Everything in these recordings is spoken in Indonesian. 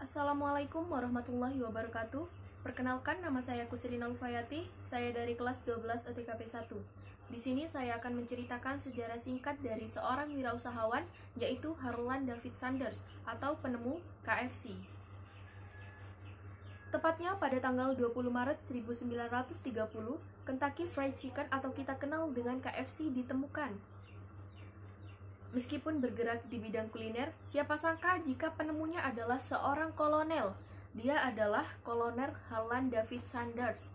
Assalamualaikum warahmatullahi wabarakatuh. Perkenalkan, nama saya Kusrina Lufayati. Saya dari kelas 12 OTKP 1. Di sini saya akan menceritakan sejarah singkat dari seorang wirausahawan, yaitu Harlan David Sanders atau penemu KFC. Tepatnya pada tanggal 20 Maret 1930, Kentucky Fried Chicken atau kita kenal dengan KFC ditemukan. Meskipun bergerak di bidang kuliner, siapa sangka jika penemunya adalah seorang kolonel. Dia adalah Kolonel Harlan David Sanders.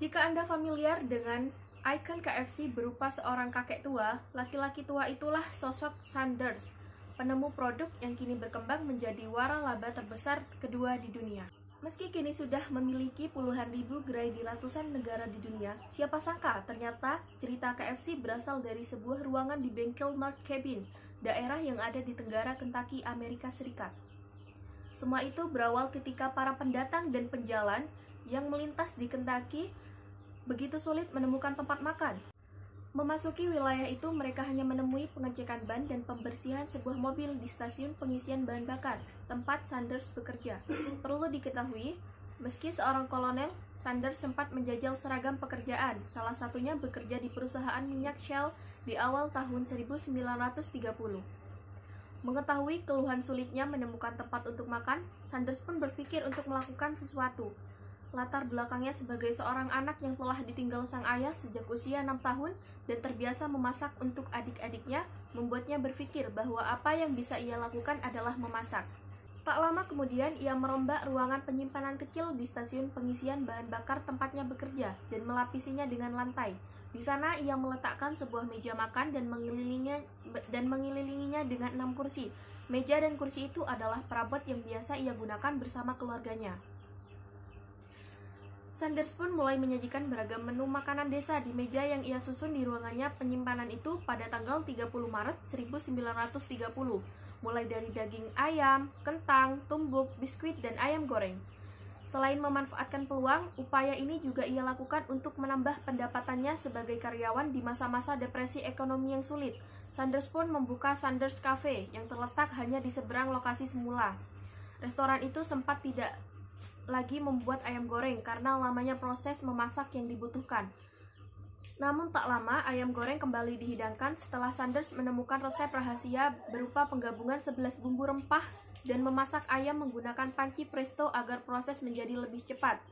Jika Anda familiar dengan ikon KFC berupa seorang kakek tua, laki-laki tua itulah sosok Sanders, penemu produk yang kini berkembang menjadi waralaba terbesar kedua di dunia. Meski kini sudah memiliki puluhan ribu gerai di ratusan negara di dunia, siapa sangka ternyata cerita KFC berasal dari sebuah ruangan di bengkel North Cabin, daerah yang ada di tenggara Kentucky, Amerika Serikat. Semua itu berawal ketika para pendatang dan penjalan yang melintas di Kentucky begitu sulit menemukan tempat makan. Memasuki wilayah itu, mereka hanya menemui pengecekan ban dan pembersihan sebuah mobil di stasiun pengisian bahan bakar, tempat Sanders bekerja. Perlu diketahui, meski seorang kolonel, Sanders sempat menjajal seragam pekerjaan, salah satunya bekerja di perusahaan minyak Shell di awal tahun 1930. Mengetahui keluhan sulitnya menemukan tempat untuk makan, Sanders pun berpikir untuk melakukan sesuatu. Latar belakangnya sebagai seorang anak yang telah ditinggal sang ayah sejak usia 6 tahun dan terbiasa memasak untuk adik-adiknya, membuatnya berpikir bahwa apa yang bisa ia lakukan adalah memasak. Tak lama kemudian, ia merombak ruangan penyimpanan kecil di stasiun pengisian bahan bakar tempatnya bekerja dan melapisinya dengan lantai. Di sana ia meletakkan sebuah meja makan dan mengelilinginya dengan 6 kursi. Meja dan kursi itu adalah perabot yang biasa ia gunakan bersama keluarganya. Sanders pun mulai menyajikan beragam menu makanan desa di meja yang ia susun di ruangannya penyimpanan itu pada tanggal 30 Maret 1930, mulai dari daging ayam, kentang, tumbuk, biskuit, dan ayam goreng. Selain memanfaatkan peluang, upaya ini juga ia lakukan untuk menambah pendapatannya sebagai karyawan di masa-masa depresi ekonomi yang sulit. Sanders pun membuka Sanders Cafe yang terletak hanya di seberang lokasi semula. Restoran itu sempat tidak lagi membuat ayam goreng karena lamanya proses memasak yang dibutuhkan. Namun tak lama ayam goreng kembali dihidangkan setelah Sanders menemukan resep rahasia berupa penggabungan 11 bumbu rempah dan memasak ayam menggunakan panci presto agar proses menjadi lebih cepat.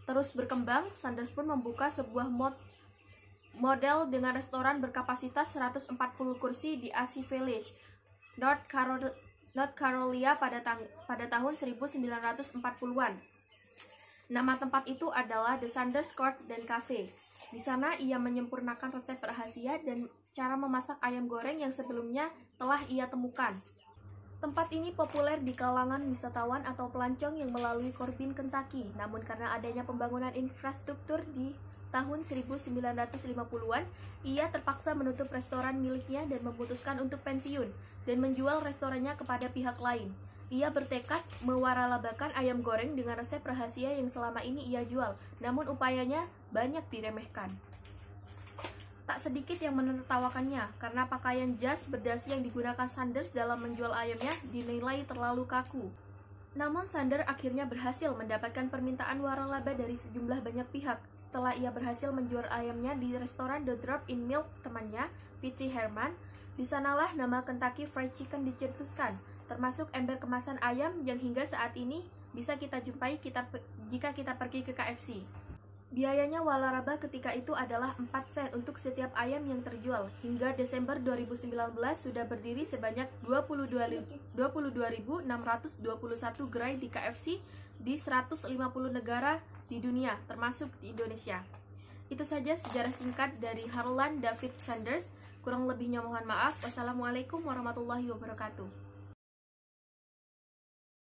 Terus berkembang, Sanders pun membuka sebuah model dengan restoran berkapasitas 140 kursi di Aci Village, North Carolina pada tahun 1940-an. Nama tempat itu adalah The Sanders Court dan Cafe. Di sana ia menyempurnakan resep rahasia dan cara memasak ayam goreng yang sebelumnya telah ia temukan. Tempat ini populer di kalangan wisatawan atau pelancong yang melalui Corbin, Kentucky. Namun karena adanya pembangunan infrastruktur di tahun 1950-an, ia terpaksa menutup restoran miliknya dan memutuskan untuk pensiun dan menjual restorannya kepada pihak lain. Ia bertekad mewaralabakan ayam goreng dengan resep rahasia yang selama ini ia jual, namun upayanya banyak diremehkan. Tak sedikit yang menertawakannya, karena pakaian jas berdasi yang digunakan Sanders dalam menjual ayamnya dinilai terlalu kaku. Namun Sanders akhirnya berhasil mendapatkan permintaan waralaba dari sejumlah banyak pihak. Setelah ia berhasil menjual ayamnya di restoran The Drop in Milk temannya, P.T. Herman, di sanalah nama Kentucky Fried Chicken dicetuskan, termasuk ember kemasan ayam yang hingga saat ini bisa kita jumpai jika kita pergi ke KFC. Biayanya waralaba ketika itu adalah 4 sen untuk setiap ayam yang terjual. Hingga Desember 2019 sudah berdiri sebanyak 22.621 gerai di KFC di 150 negara di dunia, termasuk di Indonesia. Itu saja sejarah singkat dari Harlan David Sanders. Kurang lebihnya mohon maaf. Wassalamualaikum warahmatullahi wabarakatuh.